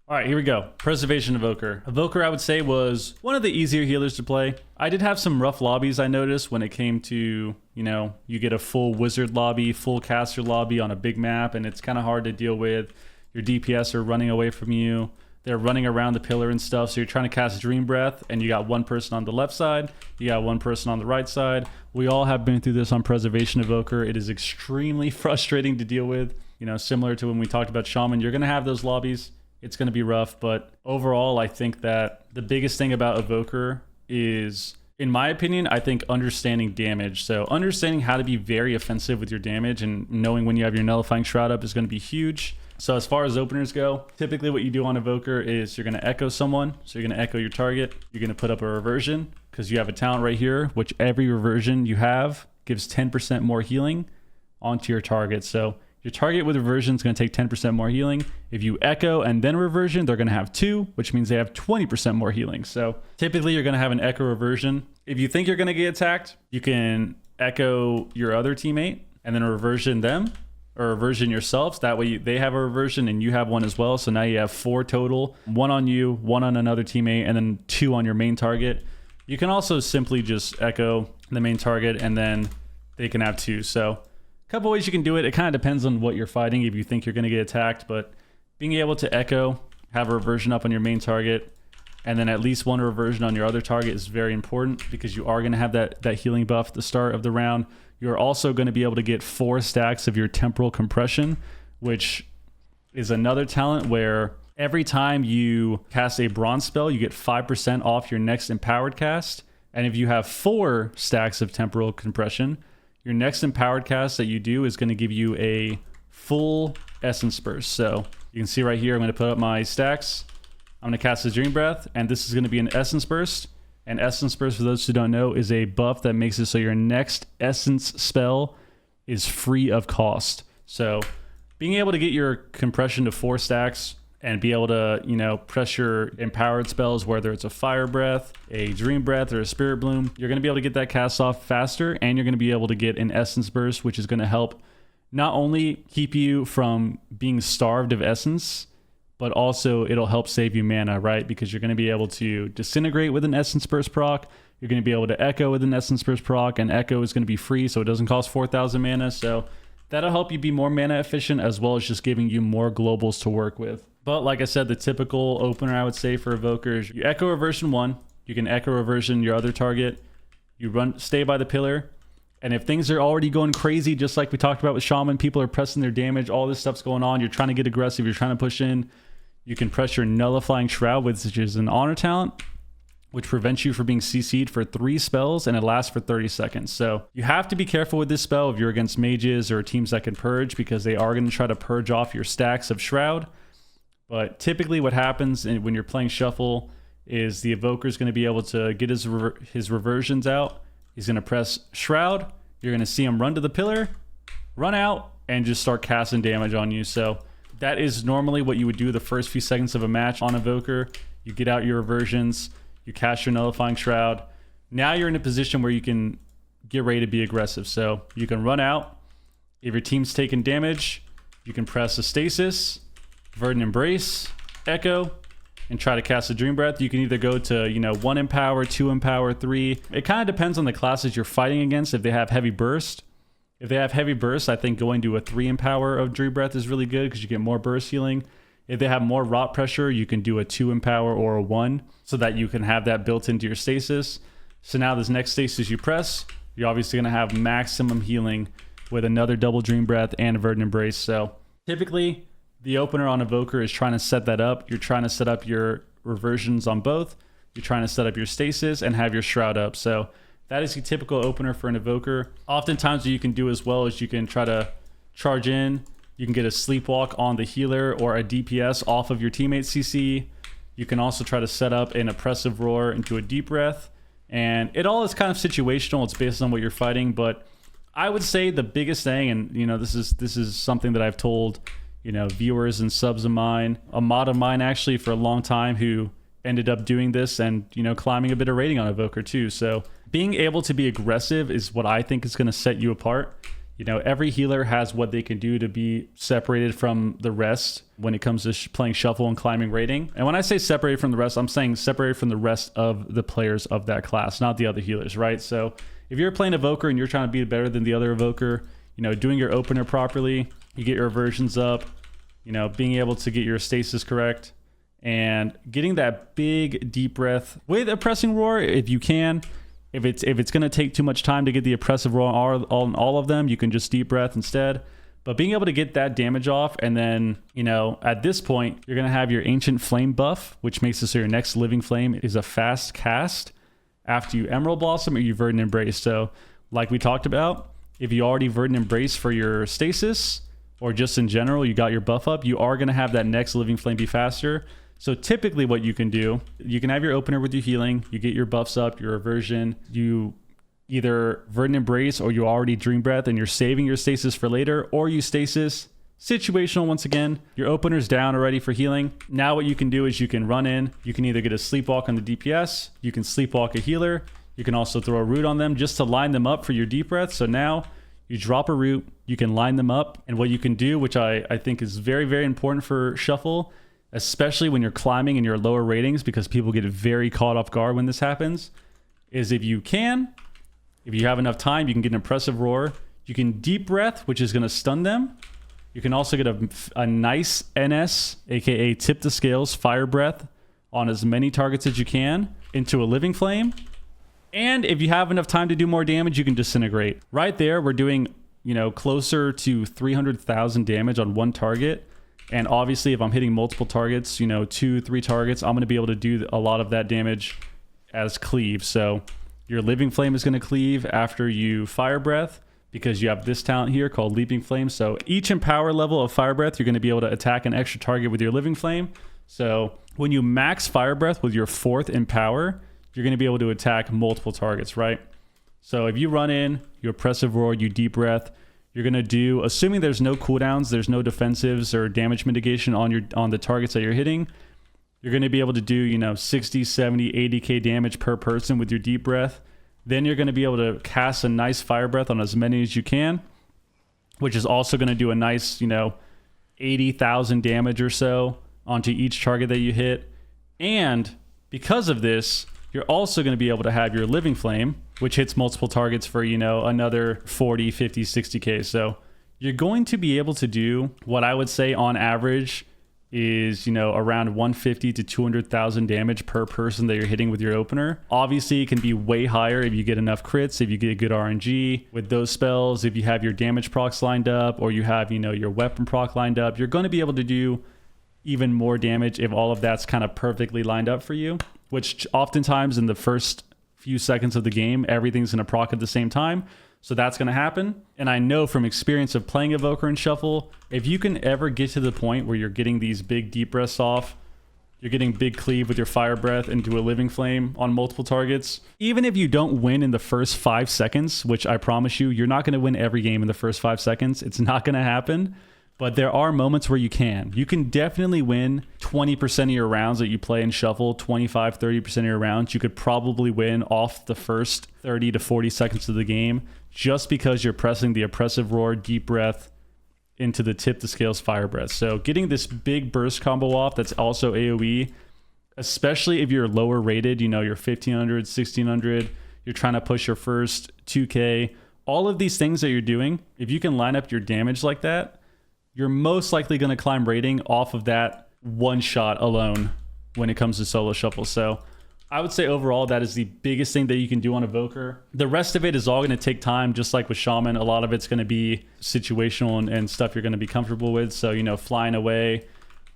All right, here we go. Preservation Evoker. Evoker, I would say, was one of the easier healers to play. I did have some rough lobbies, I noticed, when it came to, you get a full wizard lobby, full caster lobby on a big map, and it's kind of hard to deal with. Your DPS are running away from you. They're running around the pillar and stuff, so you're trying to cast Dream Breath, and you got one person on the left side, you got one person on the right side. We all have been through this on Preservation Evoker. It is extremely frustrating to deal with. Similar to when we talked about Shaman, you're going to have those lobbies. It's going to be rough, but overall, I think that the biggest thing about Evoker is, in my opinion, I think understanding damage. So understanding how to be very offensive with your damage and knowing when you have your Nullifying Shroud up is going to be huge. So as far as openers go, typically what you do on Evoker is you're going to echo someone. So you're going to echo your target. You're going to put up a reversion because you have a talent right here, which every reversion you have gives 10% more healing onto your target. So your target with reversion is going to take 10% more healing. If you echo and then reversion, they're going to have 2, which means they have 20% more healing. So typically you're going to have an echo reversion. If you think you're going to get attacked, you can echo your other teammate and then reversion them or reversion yourselves. That way they have a reversion and you have one as well. So now you have 4 total, 1 on you, 1 on another teammate, and then 2 on your main target. You can also simply just echo the main target and then they can have 2. So couple ways you can do it. It kind of depends on what you're fighting if you think you're going to get attacked, but being able to echo, have a reversion up on your main target, and then at least one reversion on your other target is very important because you are going to have that healing buff at the start of the round. You're also going to be able to get 4 stacks of your temporal compression, which is another talent where every time you cast a bronze spell, you get 5% off your next empowered cast. And if you have 4 stacks of temporal compression, your next empowered cast that you do is going to give you a full essence burst. So you can see right here, I'm going to put up my stacks. I'm going to cast a Dream Breath, and this is going to be an essence burst. And essence burst, for those who don't know, is a buff that makes it so your next essence spell is free of cost. So being able to get your compression to 4 stacks and be able to, press your empowered spells, whether it's a Fire Breath, a Dream Breath, or a Spirit Bloom, you're going to be able to get that cast off faster, and you're going to be able to get an Essence Burst, which is going to help not only keep you from being starved of Essence, but also it'll help save you mana, right? Because you're going to be able to Disintegrate with an Essence Burst proc, you're going to be able to Echo with an Essence Burst proc, and Echo is going to be free, so it doesn't cost 4,000 mana, so that'll help you be more mana efficient, as well as just giving you more globals to work with. But like I said, the typical opener I would say for Evoker is you echo reversion 1, you can echo reversion your other target, you stay by the pillar, and if things are already going crazy, just like we talked about with Shaman, people are pressing their damage, all this stuff's going on, you're trying to get aggressive, you're trying to push in, you can press your Nullifying Shroud, which is an honor talent, which prevents you from being CC'd for 3 spells, and it lasts for 30 seconds. So you have to be careful with this spell if you're against mages or teams that can purge, because they are going to try to purge off your stacks of Shroud. But typically what happens when you're playing Shuffle is the Evoker is going to be able to get his reversions out. He's going to press Shroud. You're going to see him run to the pillar, run out, and just start casting damage on you. So that is normally what you would do the first few seconds of a match on Evoker. You get out your reversions, you cast your Nullifying Shroud. Now you're in a position where you can get ready to be aggressive. So you can run out. If your team's taking damage, you can press a Stasis, Verdant Embrace, Echo, and try to cast a Dream Breath. You can either go to, 1 Empower, 2 Empower, 3. It kind of depends on the classes you're fighting against. If they have Heavy Burst, I think going to a 3 Empower of Dream Breath is really good because you get more burst healing. If they have more Rot Pressure, you can do a 2 Empower or a 1 so that you can have that built into your Stasis. So now this next Stasis you press, you're obviously going to have maximum healing with another double Dream Breath and a Verdant Embrace. So typically, the opener on Evoker is trying to set that up. You're trying to set up your reversions on both. You're trying to set up your Stasis and have your Shroud up. So that is the typical opener for an Evoker. Oftentimes what you can do as well is you can try to charge in. You can get a Sleepwalk on the healer or a DPS off of your teammate's CC. You can also try to set up an Oppressive Roar into a Deep Breath. And it all is kind of situational. It's based on what you're fighting. But I would say the biggest thing, and this is something that I've told viewers and subs of mine, a mod of mine actually for a long time, who ended up doing this and climbing a bit of rating on Evoker too. So being able to be aggressive is what I think is going to set you apart. You know, every healer has what they can do to be separated from the rest when it comes to playing shuffle and climbing rating. And when I say separated from the rest, I'm saying separated from the rest of the players of that class, not the other healers, right? So if you're playing Evoker and you're trying to be better than the other Evoker, you know, doing your opener properly, you get your aversions up, you know, being able to get your stasis correct, and getting that big deep breath with oppressing roar if you can. If it's going to take too much time to get the oppressive roar on all of them, you can just deep breath instead. But being able to get that damage off, and then, you know, at this point, you're going to have your Ancient Flame buff, which makes it so your next Living Flame is a fast cast after you Emerald Blossom or you Verdant Embrace. So like we talked about, if you already Verdant Embrace for your stasis, or just in general, you got your buff up, you are going to have that next Living Flame be faster. So typically what you can do, you can have your opener with your healing, you get your buffs up, your aversion, you either Verdant Embrace or you already Dream Breath and you're saving your stasis for later, or you stasis. Situational once again, your opener's down already for healing. Now what you can do is you can run in, you can either get a Sleepwalk on the DPS, you can Sleepwalk a healer, you can also throw a root on them just to line them up for your deep breath. So now you drop a root, you can line them up, and what you can do, which I think is very, very important for Shuffle, especially when you're climbing in your lower ratings, because people get very caught off guard when this happens, is if you have enough time, you can get an Impressive Roar. You can Deep Breath, which is going to stun them. You can also get a nice NS, aka Tip the Scales, Fire Breath on as many targets as you can into a Living Flame. And if you have enough time to do more damage, you can Disintegrate. Right there, we're doing, you know, closer to 300,000 damage on one target. And obviously, if I'm hitting multiple targets, you know, 2-3 targets, I'm going to be able to do a lot of that damage as cleave. So your Living Flame is going to cleave after you Fire Breath, because you have this talent here called Leaping Flame. So each Empower level of Fire Breath, you're going to be able to attack an extra target with your Living Flame. So when you max Fire Breath with your 4th Empower, you're going to be able to attack multiple targets, right? So if you run in, you Oppressive Roar, you Deep Breath, you're going to do, assuming there's no cooldowns, there's no defensives or damage mitigation on the targets that you're hitting, you're going to be able to do, you know, 60, 70, 80k damage per person with your Deep Breath. Then you're going to be able to cast a nice Fire Breath on as many as you can, which is also going to do a nice, you know, 80,000 damage or so onto each target that you hit. And because of this, you're also going to be able to have your Living Flame, which hits multiple targets for, you know, another 40, 50, 60k. So you're going to be able to do what I would say on average is, you know, around 150 to 200,000 damage per person that you're hitting with your opener. Obviously, it can be way higher if you get enough crits, if you get good RNG with those spells, if you have your damage procs lined up, or you have, you know, your weapon proc lined up. You're going to be able to do even more damage if all of that's kind of perfectly lined up for you, which oftentimes in the first few seconds of the game, everything's going to proc at the same time. So that's going to happen. And I know from experience of playing Evoker and Shuffle, if you can ever get to the point where you're getting these big deep breaths off, you're getting big cleave with your Fire Breath into a Living Flame on multiple targets, even if you don't win in the first 5 seconds, which I promise you, you're not going to win every game in the first 5 seconds. It's not going to happen. But there are moments where you can. You can definitely win 20% of your rounds that you play in Shuffle, 25, 30% of your rounds. You could probably win off the first 30 to 40 seconds of the game just because you're pressing the Oppressive Roar, Deep Breath into the Tip the Scales Fire Breath. So getting this big burst combo off that's also AoE, especially if you're lower rated, you know, you're 1500, 1600, you're trying to push your first 2k, all of these things that you're doing, if you can line up your damage like that, you're most likely going to climb rating off of that one shot alone when it comes to solo Shuffle. So I would say overall, that is the biggest thing that you can do on Evoker. The rest of it is all going to take time, just like with Shaman. A lot of it's going to be situational and stuff you're going to be comfortable with. So, you know, flying away,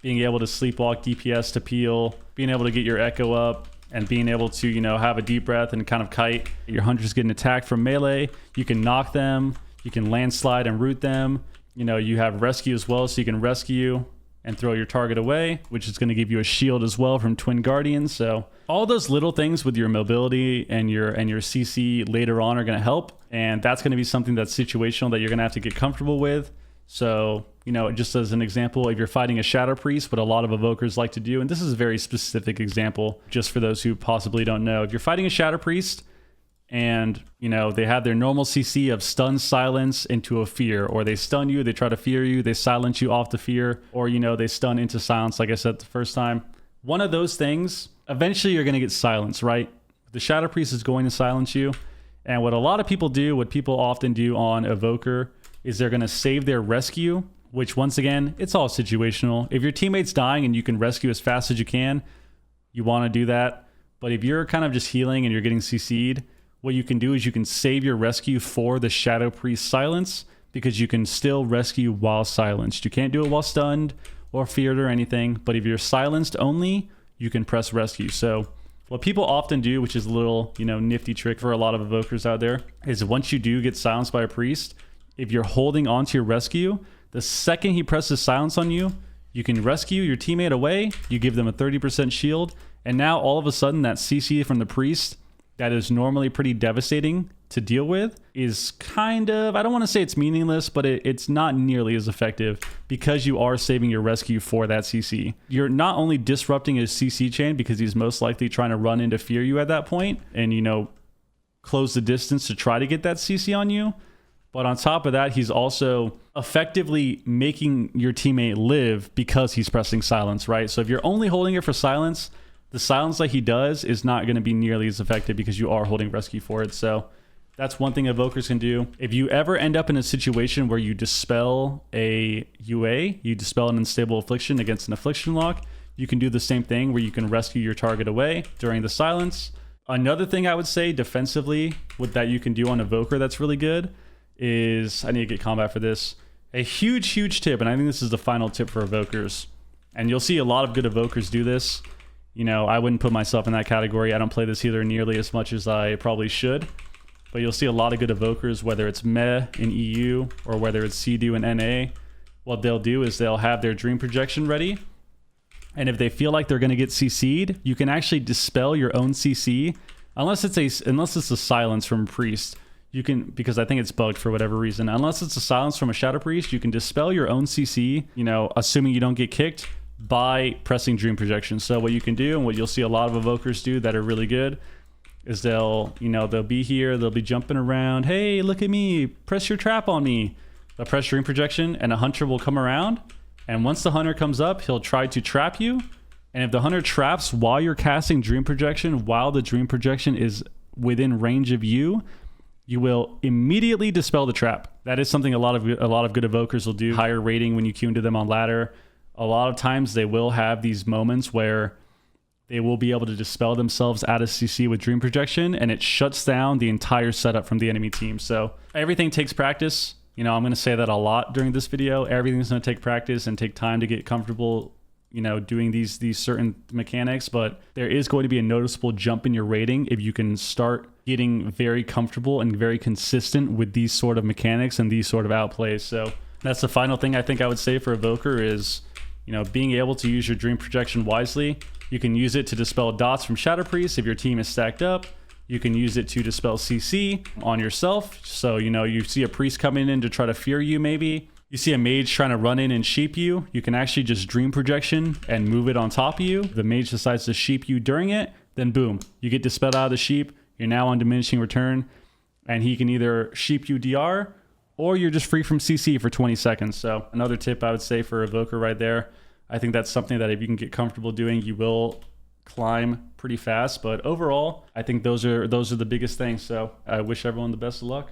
being able to Sleepwalk DPS to peel, being able to get your Echo up, and being able to, you know, have a Deep Breath and kind of kite. Your Hunter's getting attacked from melee. You can knock them. You can landslide and root them. You know, you have rescue as well, so you can rescue and throw your target away, which is going to give you a shield as well from Twin Guardians. So all those little things with your mobility and your CC later on are going to help. And that's going to be something that's situational that you're going to have to get comfortable with. So, you know, just as an example, if you're fighting a Shadow Priest, what a lot of Evokers like to do, and this is a very specific example just for those who possibly don't know. If you're fighting a Shadow Priest and, you know, they have their normal CC of stun, silence into a fear, or they stun you, they try to fear you, they silence you off the fear, or, you know, they stun into silence, like I said the first time. One of those things, eventually you're going to get silence, right? The Shadow Priest is going to silence you. And what a lot of people do, what people often do on Evoker, is they're going to save their rescue, which once again, it's all situational. If your teammate's dying and you can rescue as fast as you can, you want to do that. But if you're kind of just healing and you're getting CC'd, what you can do is you can save your rescue for the Shadow Priest silence, because you can still rescue while silenced. You can't do it while stunned or feared or anything, but if you're silenced only, you can press rescue. So what people often do, which is a little, you know, nifty trick for a lot of Evokers out there, is once you do get silenced by a priest, if you're holding onto your rescue, the second he presses silence on you, you can rescue your teammate away, you give them a 30% shield, and now all of a sudden that CC from the priest that is normally pretty devastating to deal with is kind of, I don't want to say it's meaningless, but it's not nearly as effective because you are saving your rescue for that CC. You're not only disrupting his CC chain because he's most likely trying to run into fear you at that point and, you know, close the distance to try to get that CC on you, but on top of that, he's also effectively making your teammate live because he's pressing silence, right? So if you're only holding it for silence, the silence that he does is not going to be nearly as effective because you are holding rescue for it. So that's one thing Evokers can do. If you ever end up in a situation where you dispel a UA, you dispel an unstable affliction against an affliction lock, you can do the same thing where you can rescue your target away during the silence. Another thing I would say defensively with that you can do on Evoker that's really good is, I need to get combat for this, a huge tip, and I think this is the final tip for Evokers, and you'll see a lot of good Evokers do this. You know, I wouldn't put myself in that category. I don't play this healer nearly as much as I probably should. But you'll see a lot of good Evokers, whether it's Meh in EU or whether it's Sea-Doo in NA. What they'll do is they'll have their Dream Projection ready. And if they feel like they're going to get CC'd, you can actually dispel your own CC. Unless it's a silence from a priest. You can, because I think it's bugged for whatever reason. Unless it's a silence from a Shadow Priest, you can dispel your own CC, you know, assuming you don't get kicked, by pressing Dream Projection. So what you can do, and what you'll see a lot of Evokers do that are really good, is they'll be here, they'll be jumping around, hey, look at me, press your trap on me. They'll press Dream Projection, and a hunter will come around, and once the hunter comes up, he'll try to trap you, and if the hunter traps while you're casting Dream Projection, while the Dream Projection is within range of you, you will immediately dispel the trap. That is something a lot of good Evokers will do. Higher rating when you queue into them on ladder. A lot of times they will have these moments where they will be able to dispel themselves out of CC with Dream Projection, and it shuts down the entire setup from the enemy team. So everything takes practice. You know, I'm going to say that a lot during this video. Everything's going to take practice and take time to get comfortable, you know, doing these certain mechanics, but there is going to be a noticeable jump in your rating if you can start getting very comfortable and very consistent with these sort of mechanics and these sort of outplays. So that's the final thing I think I would say for Evoker is, you know, being able to use your Dream Projection wisely. You can use it to dispel dots from Shadow Priest if your team is stacked up. You can use it to dispel CC on yourself. So, you know, you see a priest coming in to try to fear you maybe. You see a mage trying to run in and sheep you. You can actually just Dream Projection and move it on top of you. If the mage decides to sheep you during it, then boom, you get dispelled out of the sheep. You're now on diminishing return, and he can either sheep you DR, or you're just free from CC for 20 seconds. So another tip I would say for Evoker right there. I think that's something that if you can get comfortable doing, you will climb pretty fast. But overall, I think those are the biggest things. So I wish everyone the best of luck.